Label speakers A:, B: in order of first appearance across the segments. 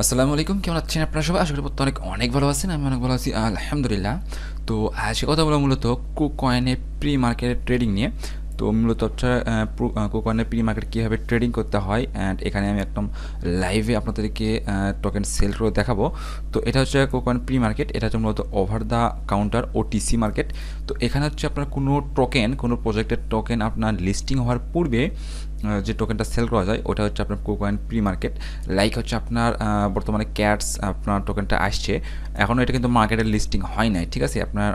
A: আসসালামু আলাইকুম, কেমন আছেন আপনারা সবাই? আশা করি অনেক অনেক ভালো আছেন। আমি অনেক ভালো আছি আলহামদুলিল্লাহ। তো আজকে কথা বলা মূলত কুকয়েনের প্রি মার্কেট ট্রেডিং নিয়ে। তো মূলত হচ্ছে কুকয়েনের প্রি মার্কেট কীভাবে ট্রেডিং করতে হয়, অ্যান্ড এখানে আমি একদম লাইভে আপনাদেরকে টোকেন সেল করে দেখাবো। তো এটা হচ্ছে কুকয়েন প্রি মার্কেট, এটা হচ্ছে মূলত over the counter OTC market. তো এখানে হচ্ছে আপনার কোনো প্রজেক্টের টোকেন আপনার লিস্টিং হওয়ার পূর্বে যে টোকেনটা সেল করা যায় ওটা হচ্ছে আপনার কুকয়েন প্রি মার্কেট। লাইক হচ্ছে আপনার বর্তমানে ক্যাটস আপনার টোকেনটা আসছে, এখনও এটা কিন্তু মার্কেটের লিস্টিং হয় নাই, ঠিক আছে? আপনার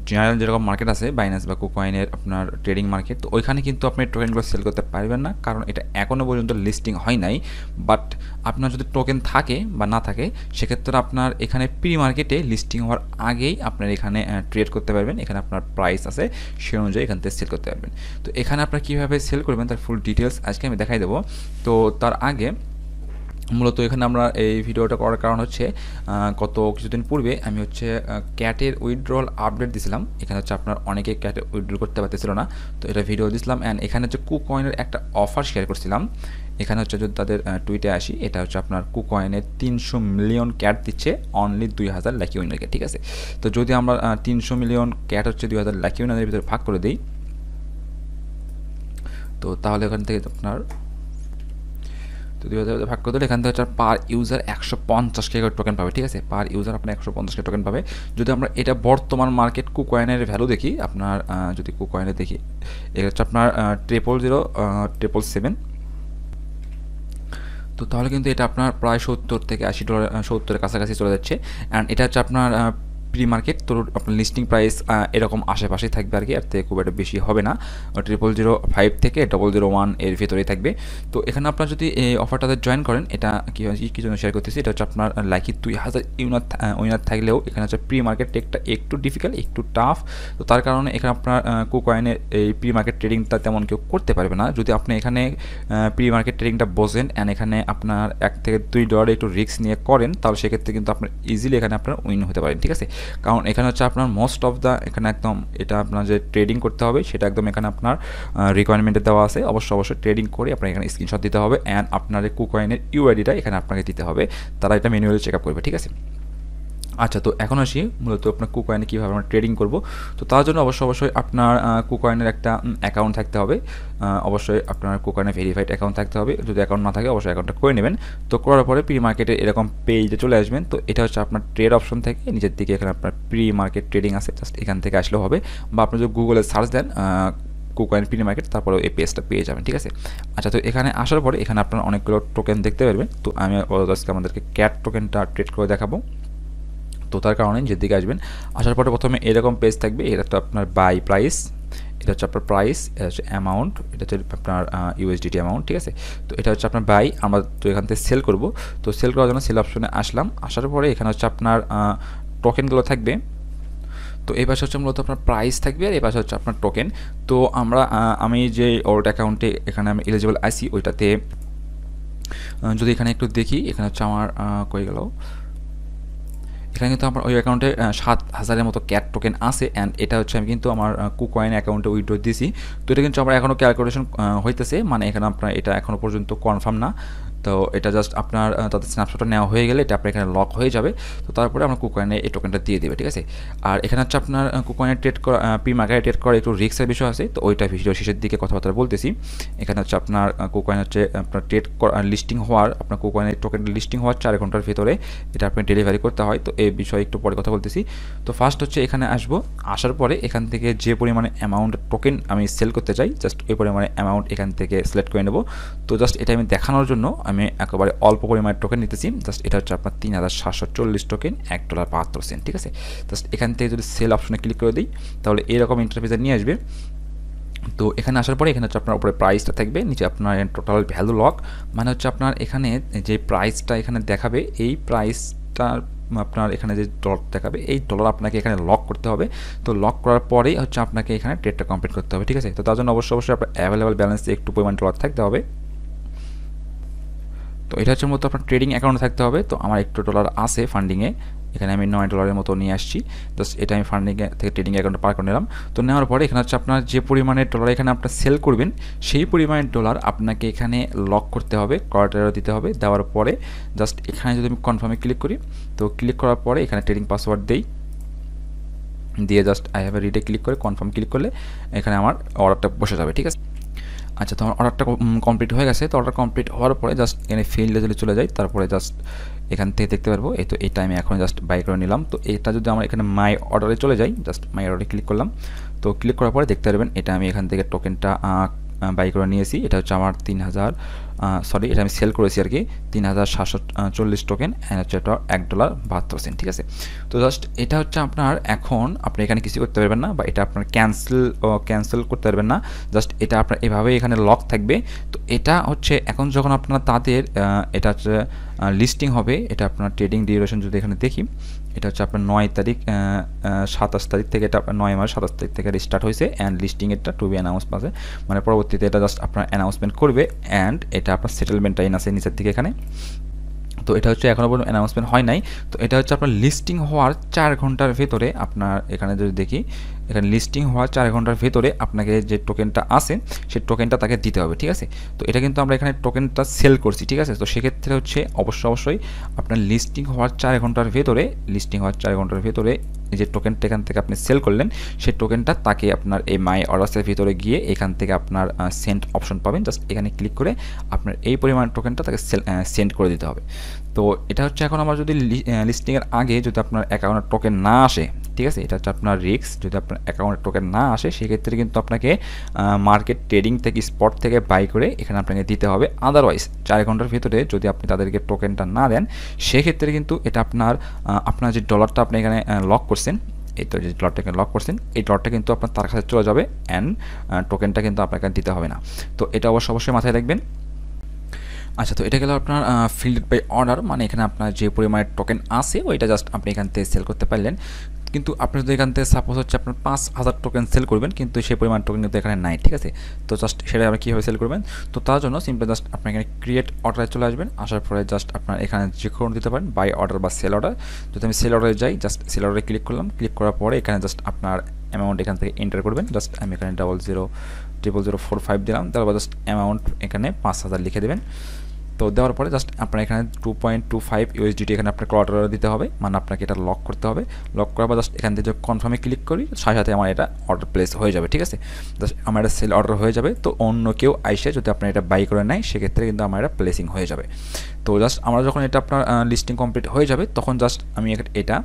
A: জেনারেল যেরকম মার্কেট আছে বাইন্যান্স বা কুকয়েনের আপনার ট্রেডিং মার্কেট, তো ওইখানে কিন্তু আপনি টোকেনগুলো সেল করতে পারবেন না, কারণ এটা এখনও পর্যন্ত লিস্টিং হয় নাই। বাট আপনার যদি টোকেন থাকে বা না থাকে, সেক্ষেত্রে আপনার এখানে প্রি মার্কেটে লিস্টিং হওয়ার আগেই আপনার এখানে ট্রেড করতে পারবেন। এখানে আপনার প্রাইস আছে, সে অনুযায়ী এখান থেকে সেল করতে পারবেন। তো এখানে আপনার কীভাবে সেল করবেন তার ফুল ডিটেলস আজকে আমি দেখাই দেবো। তো তার আগে মূলত এখানে আমরা এই ভিডিওটা করার কারণ হচ্ছে গত কিছুদিন পূর্বে আমি হচ্ছে ক্যাটের উইথড্রল আপডেট দিয়েছিলাম। এখানে হচ্ছে আপনার অনেকে ক্যাটে উইথড্রল করতে পারতেছিল না, তো এটা ভিডিও দিয়েছিলাম। অ্যান্ড এখানে হচ্ছে কুকয়েনের একটা অফার শেয়ার করছিলাম। এখানে হচ্ছে যদি তাদের টুইটে আসি, এটা হচ্ছে আপনার কুকয়েনের 300 মিলিয়ন ক্যাট দিচ্ছে অনলি 2000 লাকি উইনারকে, ঠিক আছে? তো যদি আমরা 300 মিলিয়ন ক্যাট হচ্ছে 2000 লাকি উইনারের ভিতরে ভাগ করে দিই, তো তাহলে এখান থেকে আপনার তো 2000 ভাগ করে দিলে এখান থেকে হচ্ছে পার ইউজার 150 করে টোকেন পাবে, ঠিক আছে? পার ইউজার আপনার 150 টোকেন পাবে। যদি আমরা এটা বর্তমান মার্কেট কুকয়েনের ভ্যালু দেখি, আপনার যদি কুকয়েনে দেখি, এটা হচ্ছে আপনার 000 777। তো তাহলে কিন্তু এটা আপনার প্রায় $70 থেকে $80, 70-এর কাছাকাছি চলে যাচ্ছে। অ্যান্ড এটা হচ্ছে আপনার প্রি মার্কেট, তো আপনার লিস্টিং প্রাইস এরকম আশেপাশেই থাকবে আর কি, আর থেকে খুব একটা বেশি হবে না। 0005 থেকে 001 এর ভেতরেই থাকবে। তো এখানে আপনার যদি এই অফারটাতে জয়েন করেন, এটা কী জন্য শেয়ার করতেছি, এটা হচ্ছে আপনার লাইকি 2000 উইনার থাকলেও এখানে হচ্ছে প্রি মার্কেট টেকটা একটু ডিফিকাল্ট, একটু টাফ। তো তার কারণে এখানে আপনার কুকয়েনের এই প্রি মার্কেট ট্রেডিংটা তেমন কেউ করতে পারবে না। যদি আপনি এখানে প্রি মার্কেট ট্রেডিংটা বোঝেন অ্যান্ড এখানে আপনার $1 থেকে $2 একটু রিস্ক নিয়ে করেন, তাহলে সেক্ষেত্রে কিন্তু আপনার ইজিলি এখানে আপনার উইন হতে পারেন, ঠিক আছে? কারণ এখানে হচ্ছে আপনার মোস্ট অফ দ্য এখানে একদম এটা আপনার যে ট্রেডিং করতে হবে সেটা একদম এখানে আপনার রিকোয়ারমেন্টে দেওয়া আছে। অবশ্যই ট্রেডিং করে আপনার এখানে স্ক্রিনশট দিতে হবে, অ্যান্ড আপনার কুকয়েনের ইউআইডিটা এখানে আপনাকে দিতে হবে। তারা এটা ম্যানুয়ালি চেক আপ করবে, ঠিক আছে? আচ্ছা, তো এখন আসি মূলত আপনার কুকয়েনে কীভাবে আমরা ট্রেডিং করব। তো তার জন্য অবশ্যই আপনার কুকয়েনের একটা অ্যাকাউন্ট থাকতে হবে। অবশ্যই আপনার কুকয়েনে ভেরিফাইড অ্যাকাউন্ট থাকতে হবে। যদি অ্যাকাউন্ট না থাকে অবশ্যই অ্যাকাউন্টটা করে নেবেন। তো করার পরে প্রি মার্কেটে এরকম পেজে চলে আসবেন। তো এটা হচ্ছে আপনার ট্রেড অপশন থেকে নিচের দিকে এখানে আপনার প্রি মার্কেট ট্রেডিং আছে, জাস্ট এখান থেকে আসলেও হবে, বা আপনি যদি গুগলে সার্চ দেন কুকয়েন প্রি মার্কেট, তারপরে এই পেজটা পেয়ে যাবেন, ঠিক আছে? আচ্ছা, তো এখানে আসার পরে এখানে আপনার অনেকগুলো টোকেন দেখতে পারবেন। তো আমি আজকে আমাদেরকে ক্যাট টোকেনটা ট্রেড করে দেখাবো। তো তার কারণে যেদিকে আসবেন, আসার পরে প্রথমে এরকম পেজ থাকবে। এটা তো আপনার বাই প্রাইস, এটা হচ্ছে আপনার প্রাইস, এটা হচ্ছে অ্যামাউন্ট, এটা হচ্ছে আপনার ইউএসডিটি অ্যামাউন্ট, ঠিক আছে? তো এটা হচ্ছে আপনার বাই, আমরা তো এখান থেকে সেল করব। তো সেল করার জন্য সেল অপশনে আসলাম। আসার পরে এখানে হচ্ছে আপনার টোকেনগুলো থাকবে। তো এই পাশে হচ্ছে মূলত আপনার প্রাইস থাকবে, আর এই পাশে হচ্ছে আপনার টোকেন। তো আমি যে ওল্ড অ্যাকাউন্টে এখানে আমি এলিজিবল আছি ওইটাতে যদি এখানে একটু দেখি, এখানে হচ্ছে আমার কই গেল, এখানে কিন্তু আমার ওই অ্যাকাউন্টে 7000-এর মতো ক্যাট টোকেন আছে, অ্যান্ড এটা হচ্ছে আমি কিন্তু আমার কুকয়েন অ্যাকাউন্টে উইথড্র দিয়েছি। তো এটা কিন্তু আমার এখনও ক্যালকুলেশন হইতেছে, মানে এখানে আপনার এটা এখনও পর্যন্ত কনফার্ম না। তো এটা জাস্ট আপনার তাদের স্ন্যাপশটটা নেওয়া হয়ে গেলে এটা আপনার এখানে লক হয়ে যাবে। তো তারপরে আমরা কুকয়েনে এই টোকেনটা দিয়ে দেবে, ঠিক আছে? আর এখানে হচ্ছে আপনার কুকয়েনে ট্রেড করা, প্রি মার্কেটে ট্রেড করা একটু রিস্কের বিষয় আছে, তো ওইটা ভিডিও শেষের দিকে কথাবার্তা বলতেছি। এখানে হচ্ছে আপনার কুকয়েন হচ্ছে আপনার ট্রেড লিস্টিং হওয়ার, আপনার কুকয়েনের টোকেন লিস্টিং হওয়ার 4 ঘন্টার ভিতরে এটা আপনি ডেলিভারি করতে হয়। তো এই বিষয়ে একটু পরে কথা বলতেছি। তো ফার্স্ট হচ্ছে এখানে আসবো, আসার পরে এখান থেকে যে পরিমাণে অ্যামাউন্ট টোকেন আমি সেল করতে চাই, জাস্ট ওই পরিমাণে অ্যামাউন্ট এখান থেকে সিলেক্ট করে নেব। তো জাস্ট এটা আমি দেখানোর জন্য আমি একেবারে অল্প পরিমাণের টোকেন নিতেছি। জাস্ট এটা হচ্ছে আপনার 3740 টোকেন, $1.72, ঠিক আছে? জাস্ট এখান থেকে যদি সেল অপশনে ক্লিক করে দিই, তাহলে এরকম ইন্টারফেসে নিয়ে আসবে। তো এখানে আসার পরে এখানে হচ্ছে আপনার উপরে প্রাইসটা থাকবে, নিচে আপনার টোটাল ভ্যালু লক, মানে হচ্ছে আপনার এখানে যে প্রাইসটা এখানে দেখাবে, এই প্রাইসটার আপনার এখানে যে ডলার দেখাবে, এই ডলার আপনাকে এখানে লক করতে হবে। তো লক করার পরেই হচ্ছে আপনাকে এখানে ট্রেডটা কমপ্লিট করতে হবে, ঠিক আছে? তো তার জন্য অবশ্যই আপনার অ্যাভেলেবল ব্যালেন্সে একটু পরিমাণ ডলার থাকতে হবে। তো এটা হচ্ছে মূলত আপনার ট্রেডিং অ্যাকাউন্টে থাকতে হবে। তো আমার একটু ডলার আছে ফান্ডিংয়ে, এখানে আমি $9 মতো নিয়ে আসছি। জাস্ট এটা আমি ফান্ডিং থেকে ট্রেডিং অ্যাকাউন্টে পার করে নিলাম। তো নেওয়ার পরে এখানে হচ্ছে আপনার যে পরিমাণের ডলার এখানে আপনার সেল করবেন সেই পরিমাণের ডলার আপনাকে এখানে লক করতে হবে, কোয়ার্টারে দিতে হবে। দেওয়ার পরে জাস্ট এখানে যদি আমি কনফার্মে ক্লিক করি, তো ক্লিক করার পরে এখানে ট্রেডিং পাসওয়ার্ড দিয়ে just I have already click করে কনফার্ম ক্লিক করলে এখানে আমার অর্ডারটা বসে যাবে, ঠিক আছে। আচ্ছা, তো আমার অর্ডারটা কমপ্লিট হয়ে গেছে। তো অর্ডার কমপ্লিট হওয়ার পরে জাস্ট এখানে ফিল্ডে যদি চলে যাই, তারপরে জাস্ট এখান থেকে দেখতে পারবো এই তো এইটা আমি এখন জাস্ট বাই করে নিলাম। তো এটা যদি আমার এখানে মাই অর্ডারে চলে যাই, জাস্ট মাই অর্ডারে ক্লিক করলাম। তো ক্লিক করার পরে দেখতে পারবেন এটা আমি এখান থেকে টোকেনটা বাই করে নিয়েছি। এটা হচ্ছে আমার 3000, সরি এটা আমি সেল করেছি আর কি 3740 টোকেন, অ্যান্ড হচ্ছে এটা $1.72, ঠিক আছে। তো জাস্ট এটা হচ্ছে আপনার এখন আপনি এখানে কিছু করতে পারবেন না, বা এটা আপনার ক্যান্সেল করতে পারবেন না। জাস্ট এটা আপনার এভাবে এখানে লক থাকবে। তো এটা হচ্ছে এখন যখন আপনার তাদের এটা হচ্ছে লিস্টিং হবে, এটা আপনার ট্রেডিং ডিউরেশন যদি এখানে দেখি, এটা হচ্ছে আপনার 9 তারিখ 27 তারিখ থেকে, এটা আপনার 9 মাস 27 তারিখ থেকে স্টার্ট হয়েছে, অ্যান্ড লিস্টিং এটা টু বি অ্যানাউন্স আছে, মানে পরবর্তীতে এটা জাস্ট আপনার অ্যানাউন্সমেন্ট করবে, অ্যান্ড এটা আপনার সেটেলমেন্ট টাইম আছে নিচের দিকে এখানে। তো এটা হচ্ছে এখনও পর্যন্ত অ্যানাউন্সমেন্ট হয় নাই। তো এটা হচ্ছে আপনার লিস্টিং হওয়ার 4 ঘন্টার ভেতরে আপনার এখানে যদি দেখি, এখানে লিস্টিং হওয়ার 4 ঘন্টার ভেতরে আপনাকে যে টোকেনটা আছে সেই টোকেনটা তাকে দিতে হবে, ঠিক আছে। তো এটা কিন্তু আমরা এখানে টোকেনটা সেল করছি, ঠিক আছে। তো সেক্ষেত্রে হচ্ছে অবশ্যই আপনার লিস্টিং হওয়ার 4 ঘন্টার ভেতরে যে টোকেনটা এখান থেকে আপনি সেল করলেন সেই টোকেনটা তাকে আপনার এই মাই অর্ডার্সের ভিতরে গিয়ে এখান থেকে আপনার সেন্ড অপশন পাবেন। জাস্ট এখানে ক্লিক করে আপনার এই পরিমাণ টোকেনটা তাকে সেন্ড করে দিতে হবে। তো এটা হচ্ছে এখন আমার যদি লিস্টিংয়ের আগে যদি আপনার অ্যাকাউন্টের টোকেন না আসে, ঠিক আছে, এটা হচ্ছে আপনার রিস্ক, যদি আপনার অ্যাকাউন্টের টোকেন না আসে সেক্ষেত্রে কিন্তু আপনাকে মার্কেট ট্রেডিং থেকে স্পট থেকে বাই করে এখানে আপনাকে দিতে হবে। আদারওয়াইজ 4 ঘন্টার ভিতরে যদি আপনি তাদেরকে টোকেনটা না দেন সেক্ষেত্রে কিন্তু এটা আপনার যে ডলারটা আপনি এখানে লক করছেন, এই তো যে ডলারটাকে লক করছেন এই ডলারটা কিন্তু আপনার তার কাছে চলে যাবে, অ্যান্ড টোকেনটা কিন্তু আপনাকে দিতে হবে না। তো এটা অবশ্যই মাথায় রাখবেন। আচ্ছা, তো এটা গেল আপনার ফিল্ড বাই অর্ডার, মানে এখানে আপনার যে পরিমাণে টোকেন আছে ওইটা জাস্ট আপনি এখান থেকে সেল করতে পারলেন। কিন্তু আপনি যদি এখান থেকে সাপোজ হচ্ছে আপনার 5000 টোকেন সেল করবেন, কিন্তু সেই পরিমাণ টোকেন কিন্তু এখানে নাই, ঠিক আছে। তো জাস্ট সেটা আপনি কীভাবে সেল করবেন, তো তার জন্য সিম্পলি জাস্ট আপনি এখানে ক্রিয়েট অর্ডারে চলে আসবেন। আসার পরে জাস্ট আপনার এখানে যে কোনো দিতে পারেন, বাই অর্ডার বা সেল অর্ডার। যদি আমি সেল অর্ডারে যাই, জাস্ট সেল অর্ডারে ক্লিক করলাম। ক্লিক করার পরে এখানে জাস্ট আপনার অ্যামাউন্ট এখান থেকে এন্টার করবেন। জাস্ট আমি এখানে 000045 দিলাম, তারপর জাস্ট অ্যামাউন্ট এখানে 5000 লিখে দেবেন। তো দেওয়ার পরে জাস্ট আপনার এখানে 2.25 USDT এখানে আপনার অর্ডার দিতে হবে, মানে আপনাকে এটা লক করতে হবে। লক করার পর জাস্ট এখান থেকে কনফার্মে ক্লিক করি, সাথে আমার এটা অর্ডার প্লেস হয়ে যাবে, ঠিক আছে। জাস্ট আমার এটা সেল অর্ডার হয়ে যাবে। তো অন্য কেউ আইসে যদি আপনার এটা বাই করে নেয় সেক্ষেত্রে কিন্তু আমার এটা প্লেসিং হয়ে যাবে। তো জাস্ট আমরা যখন এটা আপনার লিস্টিং কমপ্লিট হয়ে যাবে তখন জাস্ট আমি এটা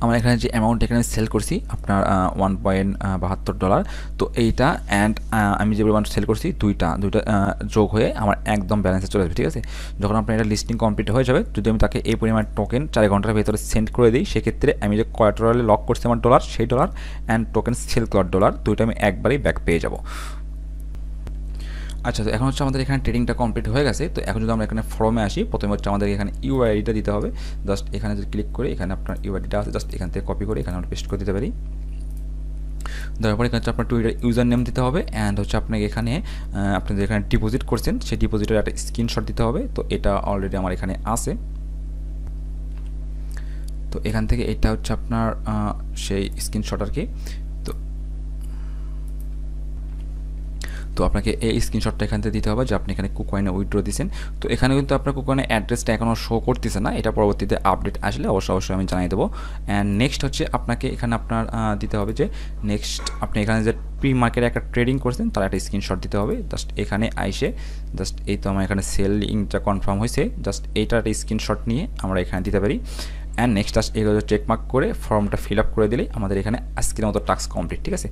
A: আমার এখানে যে অ্যামাউন্ট এখানে সেল করছি আপনার $1.72, তো এইটা অ্যান্ড আমি যে পরিমাণ সেল করছি দুইটা যোগ হয়ে আমার একদম ব্যালেন্সে চলে আসবে, ঠিক আছে। যখন আপনার এটা লিস্টিং কমপ্লিট হয়ে যাবে, যদি আমি তাকে এই পরিমাণ টোকেন 4 ঘন্টার ভেতরে সেন্ড করে দিই সেক্ষেত্রে আমি যে কোয়ার্টারে লক করছি আমার ডলার, সেই ডলার অ্যান্ড টোকেন সেল করার ডলার দুইটা আমি একবারেই ব্যাক পেয়ে যাব। আচ্ছা, তো এখন হচ্ছে আমাদের এখানে ট্রেডিংটা কমপ্লিট হয়ে গেছে। তো এখন যদি আমরা এখানে ফর্মে আসি, প্রথমে হচ্ছে আমাদের এখানে ইউআইডিটা দিতে হবে। জাস্ট এখানে যদি ক্লিক করে এখানে আপনার ইউআইডিটা আছে, জাস্ট এখান থেকে কপি করে এখানে আমরা পেস্ট করে দিতে পারি। দেওয়ার পরে এখানে হচ্ছে আপনার টুইটার ইউজার নেম দিতে হবে, অ্যান্ড হচ্ছে আপনাকে এখানে আপনি যে এখানে ডিপোজিট করছেন সেই ডিপোজিটের একটা স্ক্রিনশট দিতে হবে। তো এটা অলরেডি আমার এখানে আছে। তো এখান থেকে এটা হচ্ছে আপনার সেই স্ক্রিনশট আর কি। তো আপনাকে এই স্ক্রিনশটটা এখান থেকে দিতে হবে যে আপনি এখানে কুকয়েনে উইথড্র দিয়েছেন। তো এখানে কিন্তু আপনার কুকয়েনের অ্যাড্রেসটা এখনও শো করতেছে না, এটা পরবর্তীতে আপডেট আসলে অবশ্যই আমি জানিয়ে দেবো। অ্যান্ড নেক্সট হচ্ছে আপনাকে এখানে আপনার দিতে হবে যে নেক্সট আপনি এখানে যে প্রি মার্কেটে একটা ট্রেডিং করছেন তার একটা স্ক্রিনশট দিতে হবে। জাস্ট এখানে আইসে জাস্ট এই তো আমার এখানে সেলিংটা কনফার্ম হয়েছে, জাস্ট এইটার একটা স্ক্রিনশট নিয়ে আমরা এখানে দিতে পারি। অ্যান্ড নেক্সট জাস্ট এগুলো চেকমার্ক করে ফর্মটা ফিল আপ করে দিলেই আমাদের এখানে আজকের মতো টাস্ক কমপ্লিট, ঠিক আছে।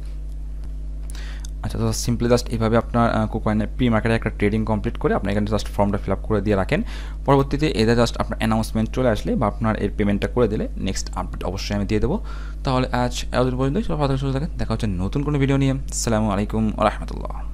A: আচ্ছা, তো সিম্পলি জাস্ট এইভাবে আপনার কুকয়েনের প্রি মার্কেটে একটা ট্রেডিং কমপ্লিট করে আপনি এখানে জাস্ট ফর্মটা ফিল আপ করে দিয়ে রাখেন। পরবর্তীতে এদের জাস্ট আপনার অ্যানাউন্সমেন্ট চলে আসলে বা আপনার এর পেমেন্টটা করে দিলে নেক্সট আপডেট অবশ্যই আমি দিয়ে দেবো। তাহলে আজ এতদিন পর্যন্ত সব ভালো থাকেন, দেখা হচ্ছে নতুন কোনো ভিডিও নিয়ে। আসসালামু আলাইকুম ওয়া রাহমাতুল্লাহ।